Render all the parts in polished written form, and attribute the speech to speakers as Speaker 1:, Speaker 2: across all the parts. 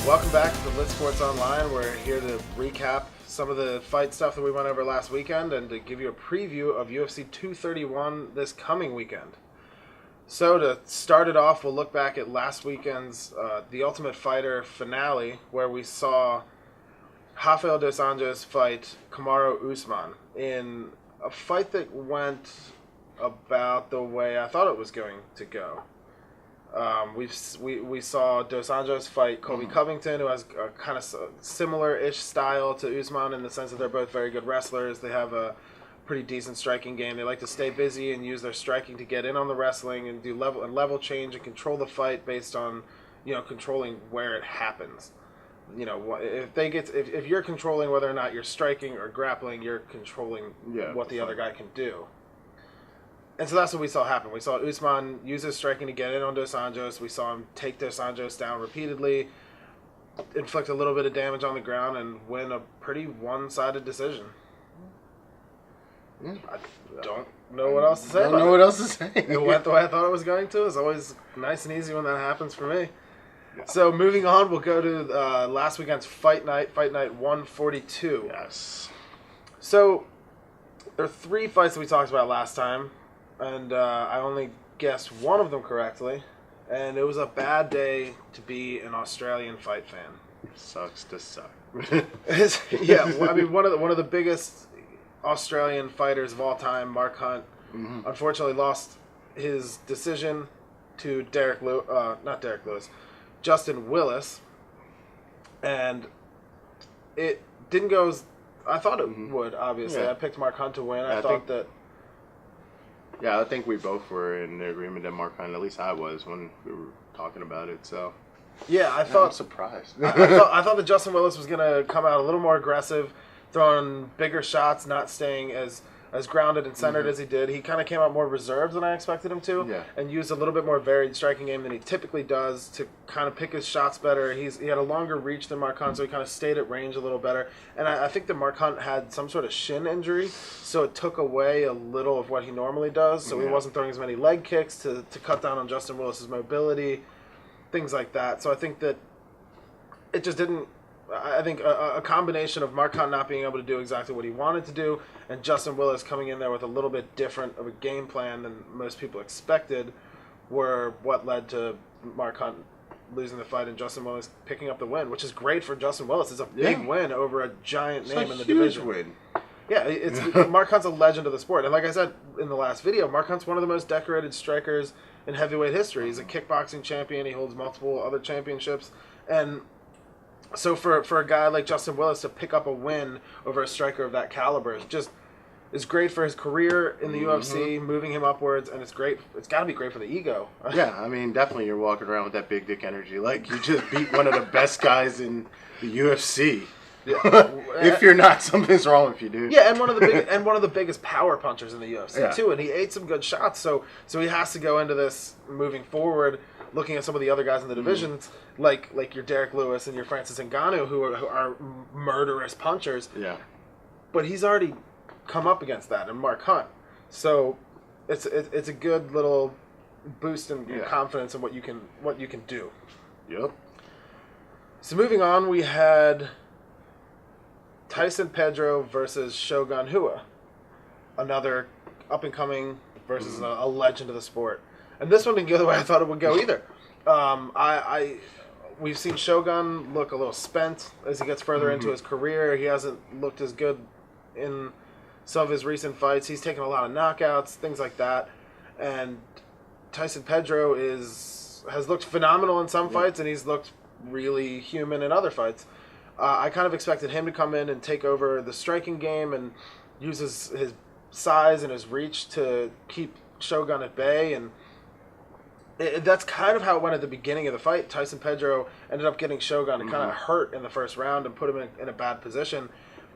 Speaker 1: Welcome back to Lit Sports Online. We're here to recap some of the fight stuff that we went over last weekend and to give you a preview of UFC 231 this coming weekend. So to start it off, we'll look back at last weekend's The Ultimate Fighter finale, where we saw Rafael dos Anjos fight Kamaru Usman in a fight that went about the way I thought it was going to go. We saw Dos Anjos fight Colby Covington, who has a kind of similar-ish style to Usman in the sense that they're both very good wrestlers. They have a pretty decent striking game. They like to stay busy and use their striking to get in on the wrestling and do level change and control the fight based on, controlling where it happens. If you're controlling whether or not you're striking or grappling, you're controlling what the other guy can do. And so that's what we saw happen. We saw Usman use his striking to get in on Dos Anjos. We saw him take Dos Anjos down repeatedly, inflict a little bit of damage on the ground, and win a pretty one-sided decision. I don't know what else to say. It went the way I thought it was going to. It's always nice and easy when that happens for me. Yeah. So moving on, we'll go to last weekend's Fight Night 142.
Speaker 2: Yes.
Speaker 1: So there are 3 fights that we talked about last time. And I only guessed one of them correctly, and it was a bad day to be an Australian fight fan.
Speaker 2: Sucks to suck.
Speaker 1: One of the biggest Australian fighters of all time, Mark Hunt, unfortunately lost his decision to Justin Willis, and it didn't go as I thought it would. Obviously, I picked Mark Hunt to win.
Speaker 2: I think we both were in agreement that Mark Hunt, at least I was, when we were talking about it. So
Speaker 1: I'm
Speaker 2: surprised.
Speaker 1: I thought that Justin Willis was going to come out a little more aggressive, throwing bigger shots, not staying as grounded and centered as he did. He kind of came out more reserved than I expected him to, and used a little bit more varied striking game than he typically does to kind of pick his shots better. He had a longer reach than Mark Hunt, so he kind of stayed at range a little better. And I think that Mark Hunt had some sort of shin injury, so it took away a little of what he normally does. So he wasn't throwing as many leg kicks to cut down on Justin Willis's mobility, things like that. So I think that it just didn't. I think a combination of Mark Hunt not being able to do exactly what he wanted to do and Justin Willis coming in there with a little bit different of a game plan than most people expected were what led to Mark Hunt losing the fight and Justin Willis picking up the win, which is great for Justin Willis. It's a big win over a giant name in the division.
Speaker 2: Win.
Speaker 1: Yeah, Mark Hunt's a legend of the sport. And like I said in the last video, Mark Hunt's one of the most decorated strikers in heavyweight history. He's a kickboxing champion. He holds multiple other championships. And so for a guy like Justin Willis to pick up a win over a striker of that caliber is great for his career in the UFC, moving him upwards, and it's great. It's got to be great for the ego.
Speaker 2: Yeah, I mean, definitely you're walking around with that big dick energy. Like, you just beat one of the best guys in the UFC. Yeah. If you're not, something's wrong with you, dude.
Speaker 1: Yeah, and one of the biggest power punchers in the UFC too, and he ate some good shots. So he has to go into this moving forward, looking at some of the other guys in the divisions, like your Derek Lewis and your Francis Ngannou, who are murderous punchers.
Speaker 2: Yeah.
Speaker 1: But he's already come up against that, and Mark Hunt. So it's a good little boost in confidence in what you can do.
Speaker 2: Yep.
Speaker 1: So moving on, we had Tyson Pedro versus Shogun Hua, another up and coming versus a legend of the sport. And this one didn't go the way I thought it would go either. We've seen Shogun look a little spent as he gets further into his career. He hasn't looked as good in some of his recent fights. He's taken a lot of knockouts, things like that. And Tyson Pedro has looked phenomenal in some fights, and he's looked really human in other fights. I kind of expected him to come in and take over the striking game and use his size and his reach to keep Shogun at bay, and that's kind of how it went at the beginning of the fight. Tyson Pedro ended up getting Shogun and kind of hurt in the first round and put him in a bad position,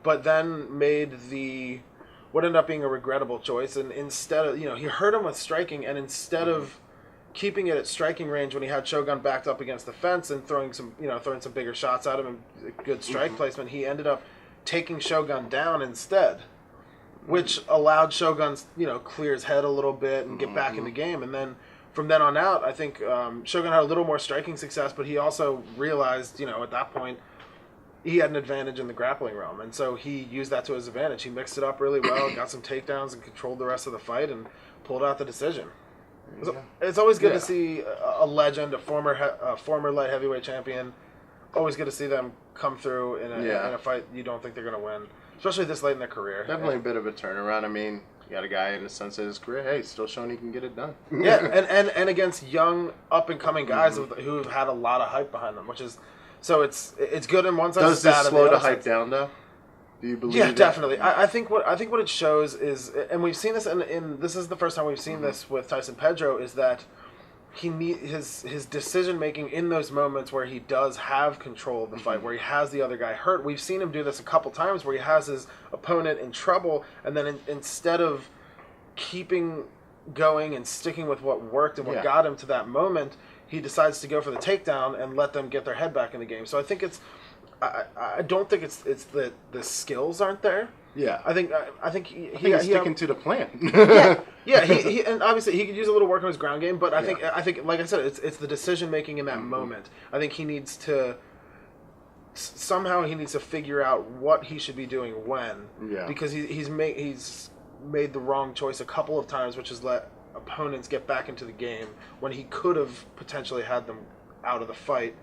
Speaker 1: but then made what ended up being a regrettable choice. And instead of, he hurt him with striking, and instead of keeping it at striking range when he had Shogun backed up against the fence and throwing some bigger shots at him and good strike placement, he ended up taking Shogun down instead, which allowed Shogun, clear his head a little bit and get back in the game. And then from then on out, I think Shogun had a little more striking success, but he also realized, at that point, he had an advantage in the grappling realm, and so he used that to his advantage. He mixed it up really well, got some takedowns, and controlled the rest of the fight, and pulled out the decision. So it's always good to see a legend, a former light heavyweight champion. Always good to see them come through in a fight you don't think they're going to win, especially this late in their career.
Speaker 2: Definitely a bit of a turnaround. I mean, you got a guy in the sense of his career, hey, still showing he can get it done.
Speaker 1: and against young, up-and-coming guys who have had a lot of hype behind them, which is... So it's good in one sense.
Speaker 2: Does this slow the hype down though? Do you believe?
Speaker 1: Yeah, definitely. I think what it shows is, and we've seen this in this is the first time we've seen this with Tyson Pedro, is that his decision making in those moments where he does have control of the fight, where he has the other guy hurt. We've seen him do this a couple times where he has his opponent in trouble, and then instead of keeping going and sticking with what worked and what got him to that moment, he decides to go for the takedown and let them get their head back in the game. So I think I don't think it's that the skills aren't there.
Speaker 2: Yeah,
Speaker 1: I think
Speaker 2: he's sticking to the plan.
Speaker 1: He and obviously he could use a little work on his ground game, but I think like I said, it's the decision making in that moment. I think he needs to somehow figure out what he should be doing when. Yeah, because he's made the wrong choice a couple of times, which has let opponents get back into the game when he could have potentially had them out of the fight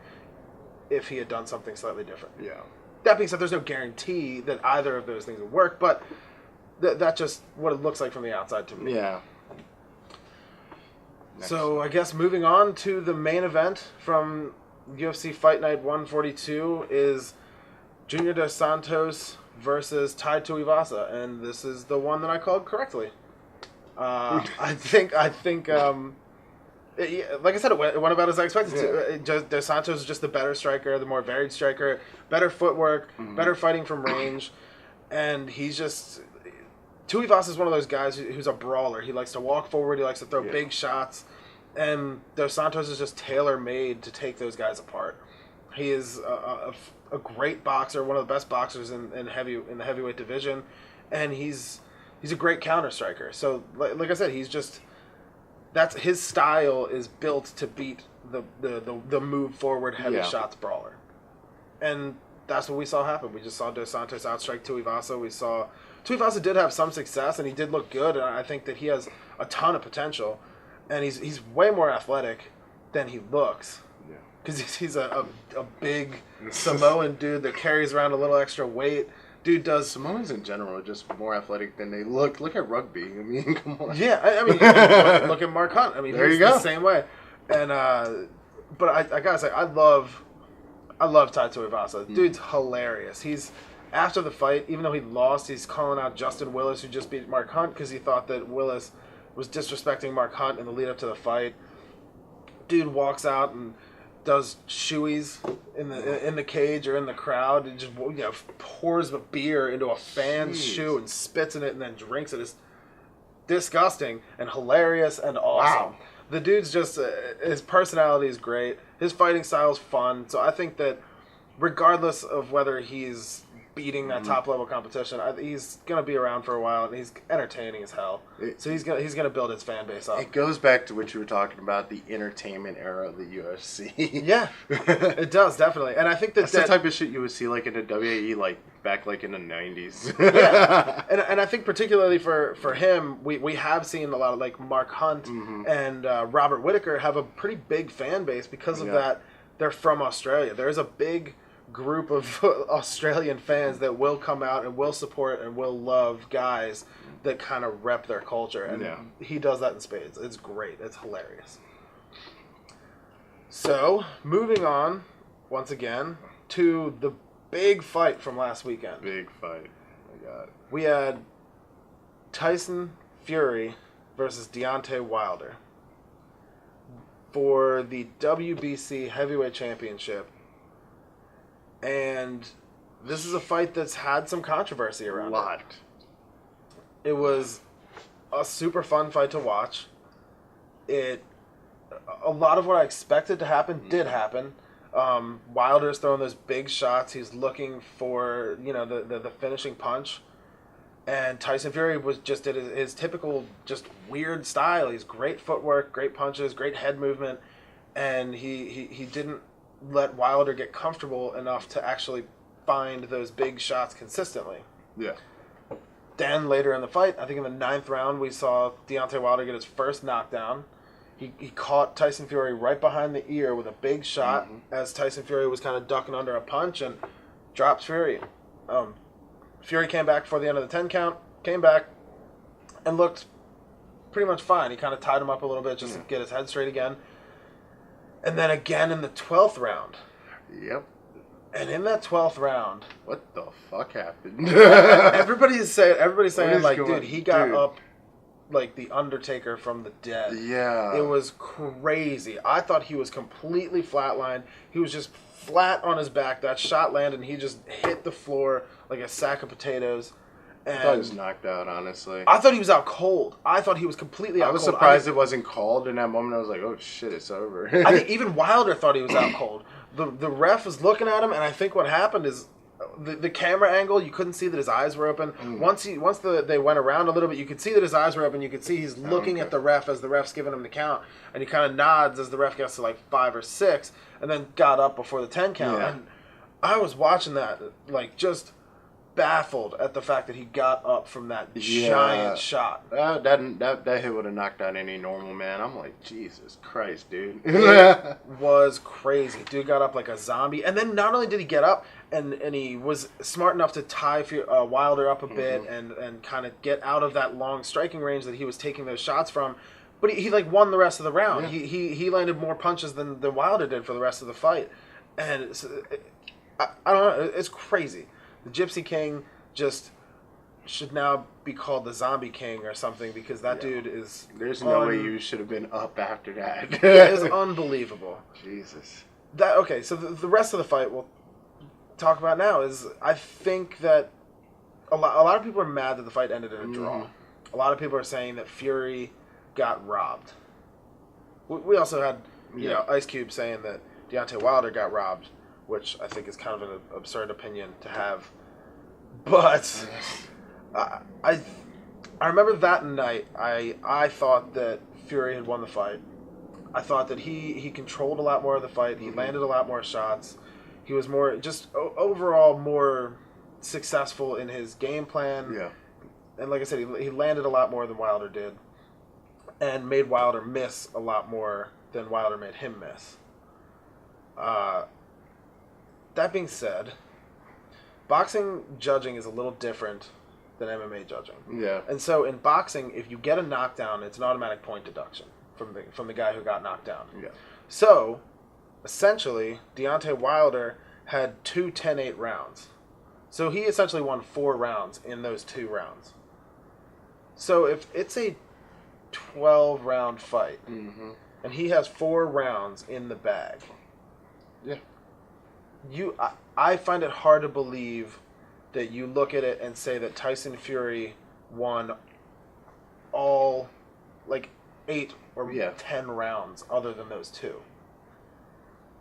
Speaker 1: if he had done something slightly different.
Speaker 2: Yeah.
Speaker 1: That being said, there's no guarantee that either of those things would work, but that's just what it looks like from the outside to me.
Speaker 2: Yeah.
Speaker 1: So I guess moving on to the main event from UFC Fight Night 142 is Junior Dos Santos versus Tai Tuivasa, and this is the one that I called correctly. I think, like I said, it went about as I expected to. Dos Santos is just the better striker, the more varied striker, better footwork, better fighting from range, and he's just... Tuivasa is one of those guys who's a brawler. He likes to walk forward, he likes to throw big shots, and Dos Santos is just tailor-made to take those guys apart. He is a great boxer, one of the best boxers in the heavyweight division, and he's a great counter striker. So, like I said, that's his style is built to beat the move forward heavy shots brawler, and that's what we saw happen. We just saw Dos Santos outstrike Tuivasa. We saw Tuivasa did have some success, and he did look good, and I think that he has a ton of potential, and he's way more athletic than he looks. Yeah, because he's a big Samoan dude that carries around a little extra weight. Dude does...
Speaker 2: Samoans in general are just more athletic than they look. Look at rugby. I mean, come on.
Speaker 1: Yeah, I mean, look at Mark Hunt. I mean, he's the same way. And but I gotta say, I love Tai Tuivasa. Dude's hilarious. He's after the fight, even though he lost, he's calling out Justin Willis, who just beat Mark Hunt, because he thought that Willis was disrespecting Mark Hunt in the lead up to the fight. Dude walks out and does shoeies in the cage or in the crowd, and just pours the beer into a fan's shoe and spits in it and then drinks it. It's disgusting and hilarious and awesome. Wow. The dude's just his personality is great. His fighting style is fun. So I think that regardless of whether he's beating that top level competition, he's gonna be around for a while, and he's entertaining as hell. So he's gonna build his fan base up.
Speaker 2: It goes back to what you were talking about, the entertainment era of the UFC.
Speaker 1: Yeah, it does definitely, and I think
Speaker 2: that's the type of shit you would see like in the WAE, like back like in the 90s.
Speaker 1: Yeah, and I think particularly for him, we have seen a lot of like Mark Hunt and Robert Whittaker have a pretty big fan base because of that. They're from Australia. There's a big group of Australian fans that will come out and will support and will love guys that kind of rep their culture, and he does that in spades. It's great. It's hilarious. So, moving on once again to the big fight from last weekend.
Speaker 2: Big fight. Oh my God.
Speaker 1: We had Tyson Fury versus Deontay Wilder for the WBC Heavyweight Championship. And this is a fight that's had some controversy around it. It was a super fun fight to watch. A lot of what I expected to happen did happen. Wilder's throwing those big shots. He's looking for, the finishing punch. And Tyson Fury did his typical just weird style. He's great footwork, great punches, great head movement, and he didn't let Wilder get comfortable enough to actually find those big shots consistently.
Speaker 2: Yeah.
Speaker 1: Then later in the fight, I think in the 9th round, we saw Deontay Wilder get his first knockdown. He caught Tyson Fury right behind the ear with a big shot as Tyson Fury was kind of ducking under a punch and dropped Fury. Fury came back before the end of the 10 count, came back, and looked pretty much fine. He kind of tied him up a little bit just to get his head straight again. And then again in the 12th round.
Speaker 2: Yep.
Speaker 1: And in that 12th round...
Speaker 2: What the fuck happened?
Speaker 1: everybody's saying like, dude, he got up like the Undertaker from the dead.
Speaker 2: Yeah.
Speaker 1: It was crazy. I thought he was completely flatlined. He was just flat on his back. That shot landed and he just hit the floor like a sack of potatoes. And
Speaker 2: I thought he was knocked out, honestly.
Speaker 1: I thought he was out cold. I thought he was completely out cold.
Speaker 2: I was surprised it wasn't called in that moment. I was like, oh shit, it's over.
Speaker 1: I think even Wilder thought he was out cold. The ref was looking at him, and I think what happened is the camera angle, you couldn't see that his eyes were open. Once they went around a little bit, you could see that his eyes were open. You could see he's looking at the ref as the ref's giving him the count, and he kind of nods as the ref gets to like 5 or 6, and then got up before the 10 count.
Speaker 2: Yeah.
Speaker 1: And I was watching that, like, just baffled at the fact that he got up from that giant shot.
Speaker 2: That hit would have knocked out any normal man. I'm like, Jesus Christ, dude.
Speaker 1: It was crazy. Dude got up like a zombie. And then not only did he get up, and he was smart enough to tie Wilder up a bit and kind of get out of that long striking range that he was taking those shots from, but he like won the rest of the round. Yeah. He landed more punches than Wilder did for the rest of the fight. And I don't know, it's crazy. The Gypsy King just should now be called the Zombie King or something because that dude is...
Speaker 2: There's no way you should have been up after that.
Speaker 1: It is unbelievable.
Speaker 2: Jesus.
Speaker 1: Okay, so the rest of the fight we'll talk about now is I think that a lot of people are mad that the fight ended in a draw. A lot of people are saying that Fury got robbed. We also had Ice Cube saying that Deontay Wilder got robbed, which I think is kind of an absurd opinion to have. But I remember that night, I thought that Fury had won the fight. I thought that he controlled a lot more of the fight. He landed a lot more shots. He was more, just overall more successful in his game plan. Yeah. And like I said, he landed a lot more than Wilder did. And made Wilder miss a lot more than Wilder made him miss. That being said, boxing judging is a little different than MMA judging. Yeah. And so in boxing, if you get a knockdown, it's an automatic point deduction from the guy who got knocked down. Yeah. So, essentially, Deontay Wilder had 2 10-8 rounds. So he essentially won 4 rounds in those 2 rounds. So if it's a 12-round fight, and he has 4 rounds in the bag, I find it hard to believe that you look at it and say that Tyson Fury won all, like, 8 or 10 rounds other than those 2.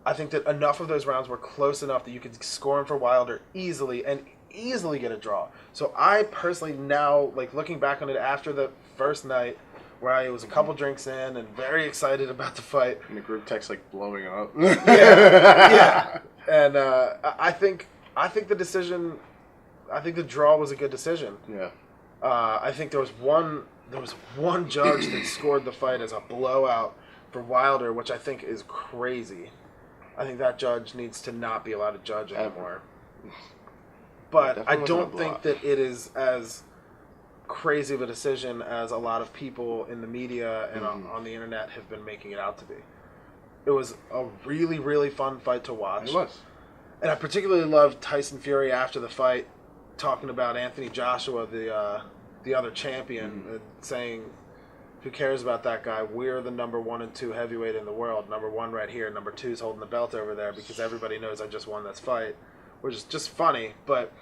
Speaker 1: I think that enough of those rounds were close enough that you could score him for Wilder easily and easily get a draw. So I personally now, like, looking back on it after the first night, where I was a couple drinks in and very excited about the fight.
Speaker 2: And the group text like blowing up.
Speaker 1: Yeah. And I think the decision, I think the draw was a good decision. Yeah. I think there was one judge that scored the fight as a blowout for Wilder, which I think is crazy. I think that judge needs to not be allowed to judge anymore. But I don't think that it is as crazy of a decision as a lot of people in the media and on the internet have been making it out to be. It was a really, really fun fight to watch.
Speaker 2: It was.
Speaker 1: And I particularly loved Tyson Fury after the fight talking about Anthony Joshua, the other champion, saying, who cares about that guy? We're the number 1 and 2 heavyweight in the world. Number 1 right here. Number 2's holding the belt over there because everybody knows I just won this fight. Which is just funny, but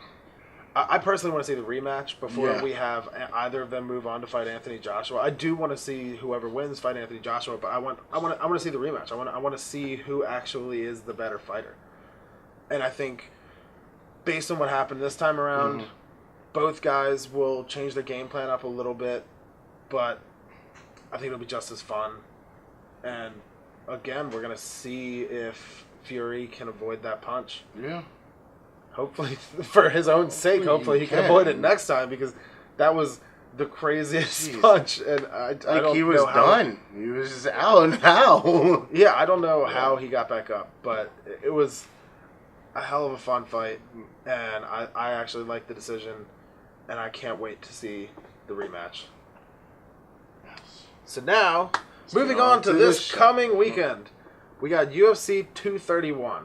Speaker 1: I personally want to see the rematch before we have either of them move on to fight Anthony Joshua. I do want to see whoever wins fight Anthony Joshua, but I want to see the rematch. I want to see who actually is the better fighter. And I think, based on what happened this time around, both guys will change their game plan up a little bit, but I think it'll be just as fun. And again, we're going to see if Fury can avoid that punch.
Speaker 2: Yeah.
Speaker 1: Hopefully, for his own sake, hopefully he can avoid it next time, because that was the craziest punch. And I don't
Speaker 2: he was
Speaker 1: know how,
Speaker 2: done. He was just out now.
Speaker 1: Yeah, I don't know how he got back up, but it was a hell of a fun fight, and I actually like the decision, and I can't wait to see the rematch.
Speaker 2: Yes.
Speaker 1: So now, moving on to this coming weekend, we got UFC 231,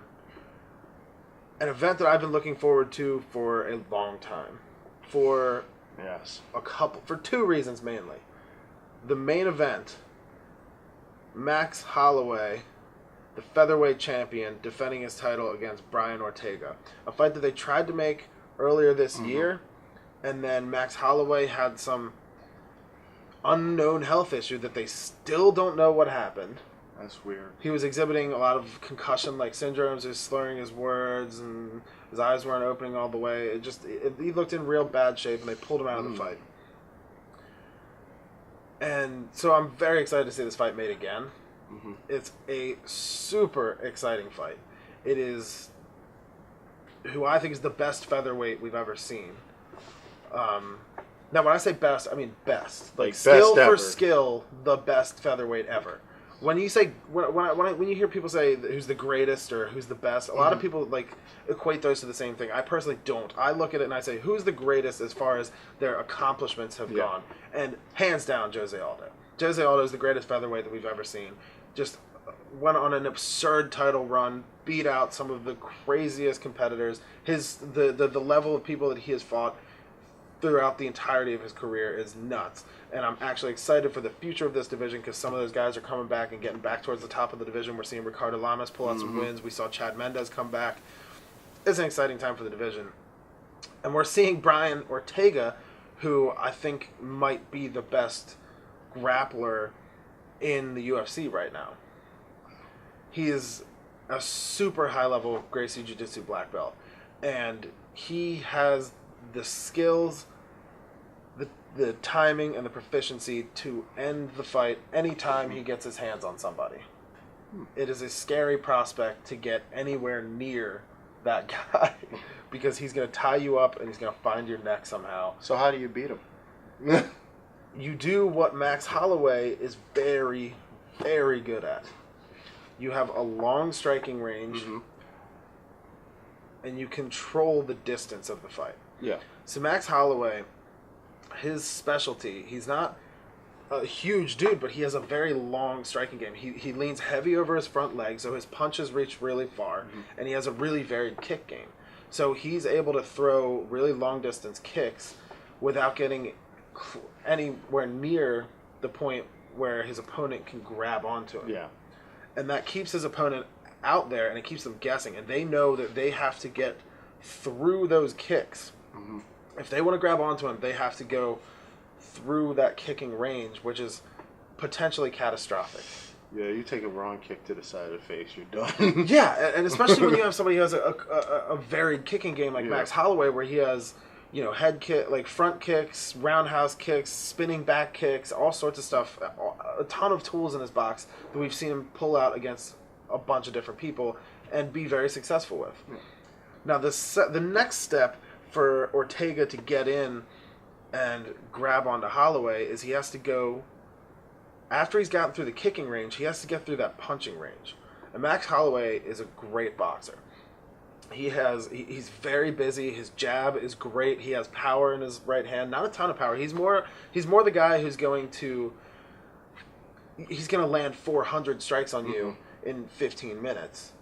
Speaker 1: an event that I've been looking forward to for a long time, for two reasons mainly. The main event, Max Holloway, the featherweight champion, defending his title against Brian Ortega. A fight that they tried to make earlier this year, and then Max Holloway had some unknown health issue that they still don't know what happened.
Speaker 2: That's weird.
Speaker 1: He was exhibiting a lot of concussion-like syndromes. He was slurring his words, and his eyes weren't opening all the way. He looked in real bad shape, and they pulled him out of the fight. And so I'm very excited to see this fight made again. It's a super exciting fight. It is who I think is the best featherweight we've ever seen. Now, when I say best, I mean best. Like skill for skill, the best featherweight ever. When you say when you hear people say who's the greatest or who's the best, a lot of people equate those to the same thing. I personally don't. I look at it and I say who's the greatest as far as their accomplishments have gone, and hands down, Jose Aldo. Jose Aldo is the greatest featherweight that we've ever seen. Just went on an absurd title run, beat out some of the craziest competitors. The level of people that he has fought throughout the entirety of his career is nuts. And I'm actually excited for the future of this division, because some of those guys are coming back and getting back towards the top of the division. We're seeing Ricardo Lamas pull out some wins. We saw Chad Mendez come back. It's an exciting time for the division. And we're seeing Brian Ortega, who I think might be the best grappler in the UFC right now. He is a super high-level Gracie Jiu-Jitsu black belt. And he has the skills, the timing, and the proficiency to end the fight anytime he gets his hands on somebody. It is a scary prospect to get anywhere near that guy, because he's going to tie you up and he's going to find your neck somehow.
Speaker 2: So how do you beat him?
Speaker 1: You do what Max Holloway is very, very good at. You have a long striking range, and you control the distance of the fight.
Speaker 2: Yeah.
Speaker 1: So Max Holloway, his specialty, he's not a huge dude, but he has a very long striking game. He leans heavy over his front leg, so his punches reach really far, and he has a really varied kick game. So he's able to throw really long distance kicks without getting anywhere near the point where his opponent can grab onto him.
Speaker 2: Yeah.
Speaker 1: And that keeps his opponent out there, and it keeps them guessing, and they know that they have to get through those kicks. If they want to grab onto him, they have to go through that kicking range, which is potentially catastrophic.
Speaker 2: Yeah, you take a wrong kick to the side of the face, you're done.
Speaker 1: Yeah, and especially when you have somebody who has a varied kicking game like Max Holloway, where he has, head kick, like front kicks, roundhouse kicks, spinning back kicks, all sorts of stuff, a ton of tools in his box that we've seen him pull out against a bunch of different people and be very successful with. Now, the next step for Ortega to get in and grab onto Holloway is he has to go, after he's gotten through the kicking range, he has to get through that punching range. And Max Holloway is a great boxer. He's very busy. His jab is great. He has power in his right hand. Not a ton of power. He's more the guy who's going to land 400 strikes on you in 15 minutes.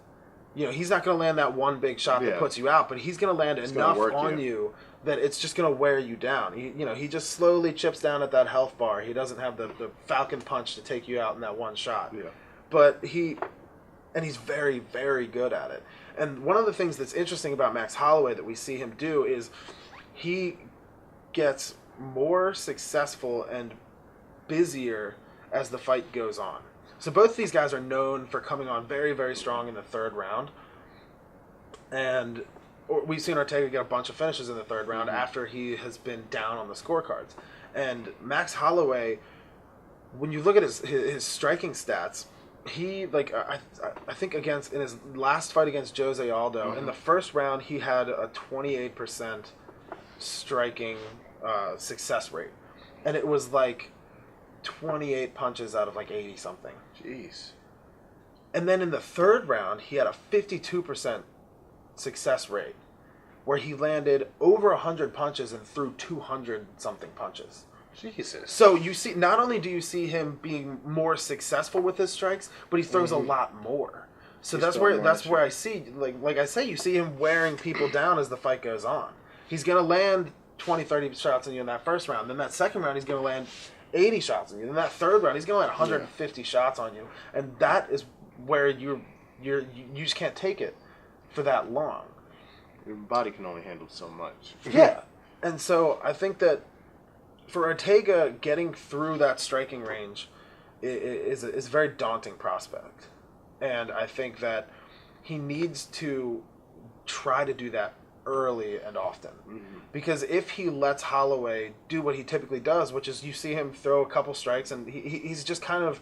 Speaker 1: He's not going to land that one big shot that puts you out, but he's going to land enough on you that it's just going to wear you down. He just slowly chips down at that health bar. He doesn't have the falcon punch to take you out in that one shot. Yeah. But he's very, very good at it. And one of the things that's interesting about Max Holloway that we see him do is he gets more successful and busier as the fight goes on. So both these guys are known for coming on very, very strong in the third round. And we've seen Ortega get a bunch of finishes in the third round after he has been down on the scorecards. And Max Holloway, when you look at his striking stats, he I think in his last fight against Jose Aldo, in the first round he had a 28% striking success rate, and it was like 28 punches out of like 80 something.
Speaker 2: Jeez.
Speaker 1: And then in the third round he had a 52% success rate, where he landed over 100 punches and threw 200 something punches.
Speaker 2: Jesus.
Speaker 1: So you see, not only do you see him being more successful with his strikes, but he throws a lot more. So that's where I see, like I say, you see him wearing people down as the fight goes on. He's going to land 20, 30 shots on you in that first round. Then that second round, he's going to land 80 shots on you. Then that third round, he's going to land 150 shots on you. And that is where you just can't take it for that long.
Speaker 2: Your body can only handle so much.
Speaker 1: Yeah. And so I think that for Ortega, getting through that striking range is a very daunting prospect. And I think that he needs to try to do that early and often. Because if he lets Holloway do what he typically does, which is you see him throw a couple strikes and he's just kind of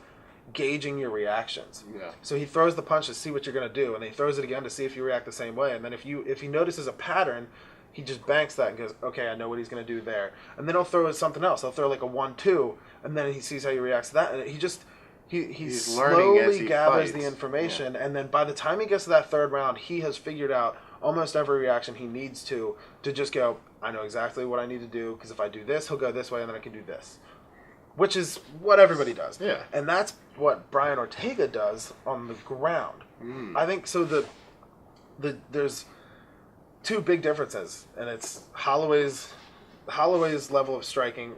Speaker 1: gauging your reactions.
Speaker 2: Yeah.
Speaker 1: So he throws the punch to see what you're going to do, and then he throws it again to see if you react the same way. And then if he notices a pattern, he just banks that and goes, okay, I know what he's going to do there. And then he'll throw something else. He'll throw like a 1-2, and then he sees how he reacts to that. And he slowly gathers the information. Yeah. And then by the time he gets to that third round, he has figured out almost every reaction he needs to just go, I know exactly what I need to do, because if I do this, he'll go this way, and then I can do this. Which is what everybody does.
Speaker 2: Yeah.
Speaker 1: And that's what Brian Ortega does on the ground. I think so there's two big differences, and it's Holloway's level of striking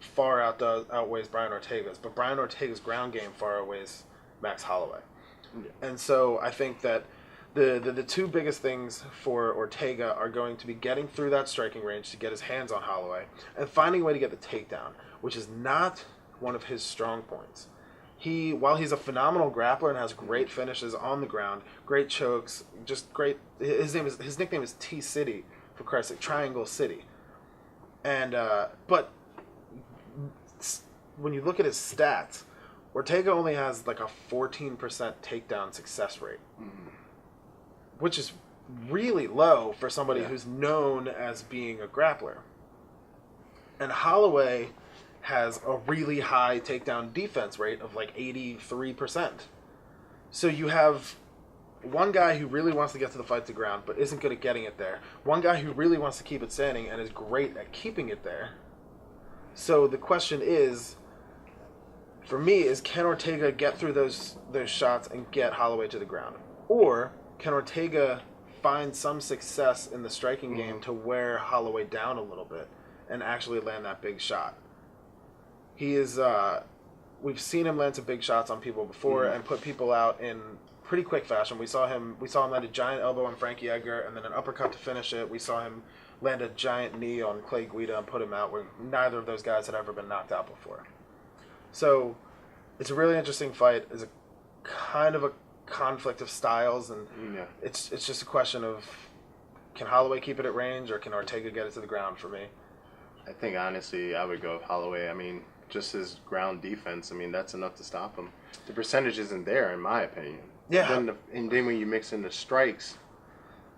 Speaker 1: far outweighs Brian Ortega's, but Brian Ortega's ground game far outweighs Max Holloway. Yeah. And so I think that the two biggest things for Ortega are going to be getting through that striking range to get his hands on Holloway, and finding a way to get the takedown, which is not one of his strong points. While he's a phenomenal grappler and has great finishes on the ground, great chokes, just great. His nickname is T-City, for Christ's sake, Triangle City. And but when you look at his stats, Ortega only has like a 14% takedown success rate, which is really low for somebody who's known as being a grappler. And Holloway has a really high takedown defense rate of like 83%. So you have one guy who really wants to get to the fight to ground but isn't good at getting it there. One guy who really wants to keep it standing and is great at keeping it there. So the question is, for me, is can Ortega get through those shots and get Holloway to the ground? Or can Ortega find some success in the striking game to wear Holloway down a little bit and actually land that big shot? He is. We've seen him land some big shots on people before and put people out in pretty quick fashion. We saw him land a giant elbow on Frankie Edgar and then an uppercut to finish it. We saw him land a giant knee on Clay Guida and put him out, where neither of those guys had ever been knocked out before. So it's a really interesting fight. It's a kind of a conflict of styles, and it's just a question of, can Holloway keep it at range, or can Ortega get it to the ground for me?
Speaker 2: I think, honestly, I would go with Holloway. I mean, just his ground defense, I mean, that's enough to stop him. The percentage isn't there, in my opinion.
Speaker 1: Yeah.
Speaker 2: And then when you mix in the strikes,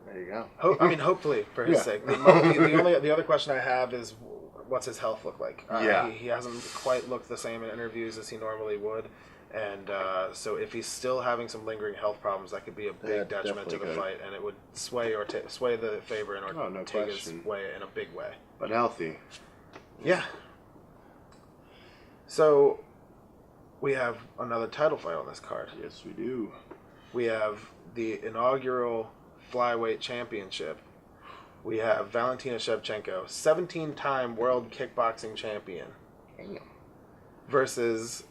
Speaker 2: there you go.
Speaker 1: Hopefully, for his sake. The other question I have is, what's his health look like? He hasn't quite looked the same in interviews as he normally would. And so if he's still having some lingering health problems, that could be a big detriment to the fight, and it would sway the favor in Ortega's way in a big way.
Speaker 2: But healthy.
Speaker 1: Yeah. So we have another title fight on this card.
Speaker 2: Yes, we do.
Speaker 1: We have the inaugural flyweight championship. We have Valentina Shevchenko, 17-time world kickboxing champion, versus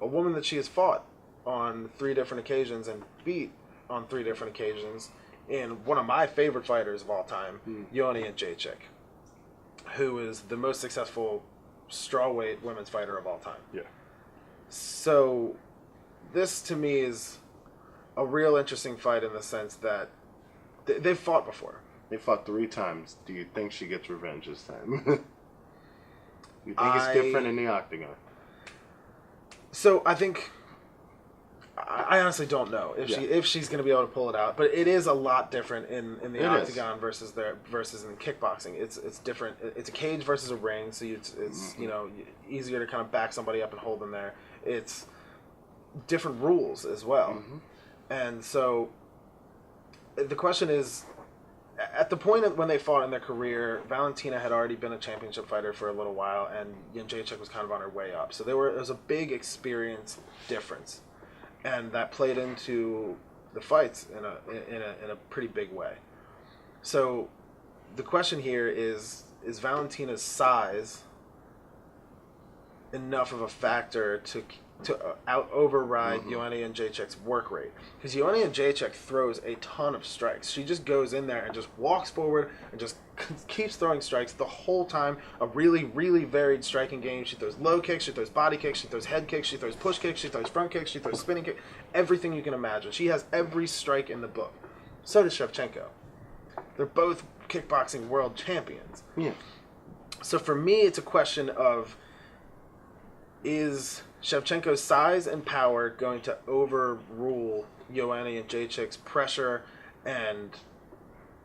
Speaker 1: a woman that she has fought on 3 different occasions and beat on 3 different occasions in one of my favorite fighters of all time, Joanna Jędrzejczyk, who is the most successful strawweight women's fighter of all time.
Speaker 2: Yeah.
Speaker 1: So this, to me, is a real interesting fight in the sense that they've fought before.
Speaker 2: They fought 3 times. Do you think she gets revenge this time? You think it's different in the octagon?
Speaker 1: So I think I honestly don't know if she's going to be able to pull it out, but it is a lot different in the octagon versus in kickboxing. It's different. It's a cage versus a ring, so it's you know, easier to kind of back somebody up and hold them there. It's different rules as well, and so the question is. At the point when they fought in their career, Valentina had already been a championship fighter for a little while, and Jędrzejczyk was kind of on her way up. So there was a big experience difference, and that played into the fights in a pretty big way. So the question here is Valentina's size enough of a factor to override Joanna Jędrzejczyk's work rate? Because Joanna Jędrzejczyk throws a ton of strikes. She just goes in there and just walks forward and just keeps throwing strikes the whole time. A really, really varied striking game. She throws low kicks, she throws body kicks, she throws head kicks, she throws push kicks, she throws front kicks, she throws spinning kicks. Everything you can imagine. She has every strike in the book. So does Shevchenko. They're both kickboxing world champions.
Speaker 2: Yeah.
Speaker 1: So for me, it's a question of, is Shevchenko's size and power going to overrule Joanna Jędrzejczyk's pressure and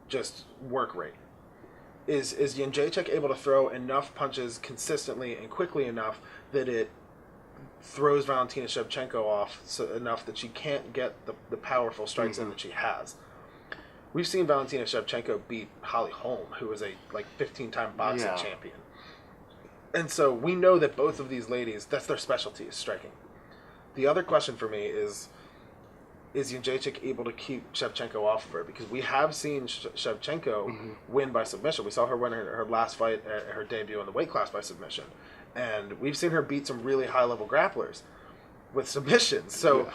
Speaker 1: just work rate? Is Jędrzejczyk able to throw enough punches consistently and quickly enough that it throws Valentina Shevchenko off enough that she can't get the powerful strikes in that she has? We've seen Valentina Shevchenko beat Holly Holm, who was a 15-time boxing champion. And so we know that both of these ladies, that's their specialty, is striking. The other question for me is Jędrzejczyk able to keep Shevchenko off of her? Because we have seen Shevchenko win by submission. We saw her win her last fight, her debut in the weight class by submission. And we've seen her beat some really high-level grapplers with submissions. So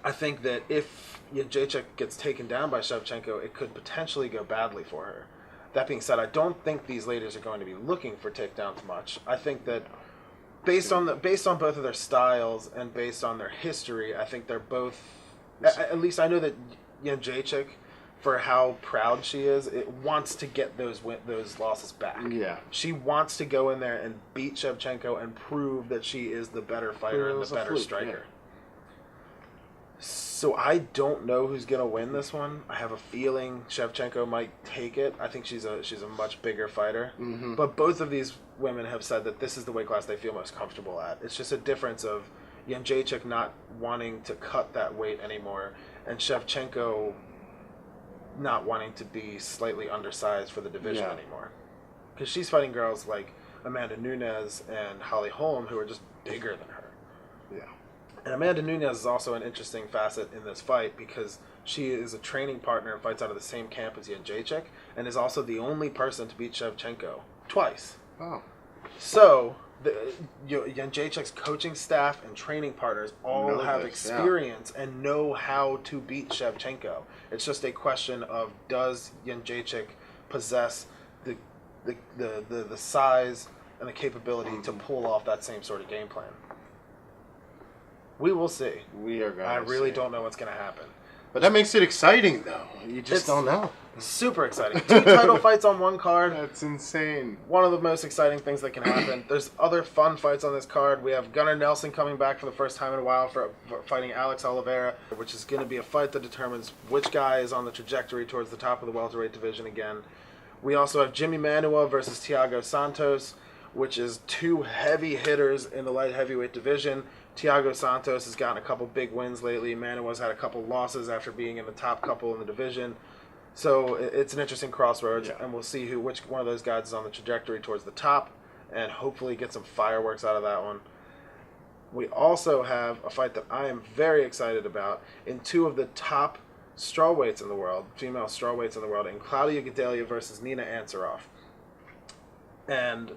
Speaker 1: I think that if Jędrzejczyk gets taken down by Shevchenko, it could potentially go badly for her. That being said, I don't think these ladies are going to be looking for takedowns much. I think that based on both of their styles and based on their history, I think they're both. At least I know that Jędrzejczyk, for how proud she is, wants to get those losses back. Yeah, she wants to go in there and beat Shevchenko and prove that she is the better fighter and the better striker. Yeah. So I don't know who's gonna win this one. I have a feeling Shevchenko might take it. I think she's a much bigger fighter. But both of these women have said that this is the weight class they feel most comfortable at. It's just a difference of Jędrzejczyk not wanting to cut that weight anymore, and Shevchenko not wanting to be slightly undersized for the division anymore. Because she's fighting girls like Amanda Nunes and Holly Holm, who are just bigger than her. Yeah. And Amanda Nunes is also an interesting facet in this fight because she is a training partner and fights out of the same camp as Jędrzejczyk, and is also the only person to beat Shevchenko twice. Oh. So Jędrzejczyk's coaching staff and training partners all have experience and know how to beat Shevchenko. It's just a question of, does Jędrzejczyk possess the size and the capability to pull off that same sort of game plan? We will see.
Speaker 2: We are going to
Speaker 1: I really don't know what's going to happen.
Speaker 2: But that makes it exciting, though. You just don't know.
Speaker 1: Super exciting. 2 title fights on one card.
Speaker 2: That's insane.
Speaker 1: One of the most exciting things that can happen. There's other fun fights on this card. We have Gunnar Nelson coming back for the first time in a while for fighting Alex Oliveira, which is going to be a fight that determines which guy is on the trajectory towards the top of the welterweight division again. We also have Jimmy Manuwa versus Thiago Santos, which is 2 heavy hitters in the light heavyweight division. Thiago Santos has gotten a couple big wins lately. Manuwa's had a couple losses after being in the top couple in the division. So it's an interesting crossroads, and we'll see which one of those guys is on the trajectory towards the top, and hopefully get some fireworks out of that one. We also have a fight that I am very excited about in 2 of the top strawweights in the world, female strawweights in the world, in Claudia Gadelha versus Nina Ansaroff. And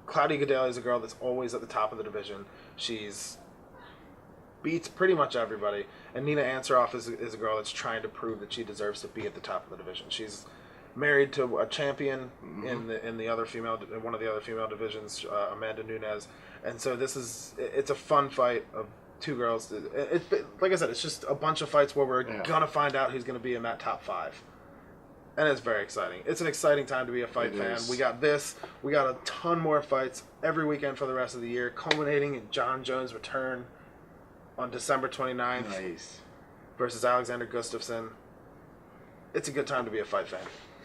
Speaker 1: Claudia Gadelha is a girl that's always at the top of the division. She's beats pretty much everybody, and Nina Ansaroff is a girl that's trying to prove that she deserves to be at the top of the division. She's married to a champion in one of the other female divisions, Amanda Nunes, and so it's a fun fight of 2 girls. Like I said, it's just a bunch of fights where we're gonna find out who's gonna be in that top 5. And it's very exciting. It's an exciting time to be a fight fan. We got this. We got a ton more fights every weekend for the rest of the year, culminating in John Jones' return on December 29th versus Alexander Gustafsson. It's a good time to be a fight fan.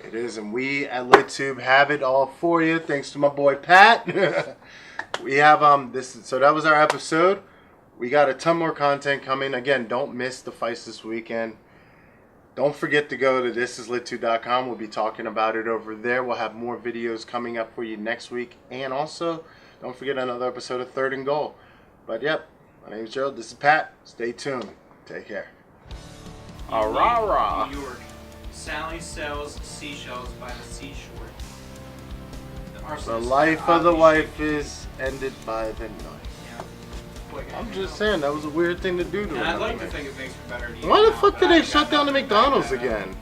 Speaker 2: It is, and we at LitTube have it all for you. Thanks to my boy Pat. We have this. So that was our episode. We got a ton more content coming. Again, don't miss the fights this weekend. Don't forget to go to thisislitTube.com. We'll be talking about it over there. We'll have more videos coming up for you next week. And also, don't forget another episode of Third and Goal. But yep, my name is Gerald. This is Pat. Stay tuned. Take care.
Speaker 3: Rah. New York. Sally sells seashells by the seashore.
Speaker 2: The life of the wife is ended by the knife. I'm just saying, that was a weird thing to do to
Speaker 3: him. I'd like to think it makes me better.
Speaker 2: Why the fuck did they shut down the McDonald's again?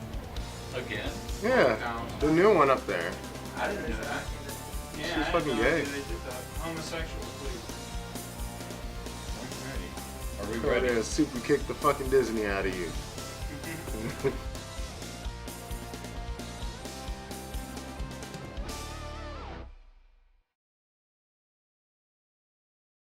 Speaker 3: Again?
Speaker 2: Yeah, the new one up there.
Speaker 3: I didn't do that. Yeah,
Speaker 2: she's fucking gay.
Speaker 3: They did that. Homosexual, please.
Speaker 2: Are we ready? Super kick the fucking Disney out of you.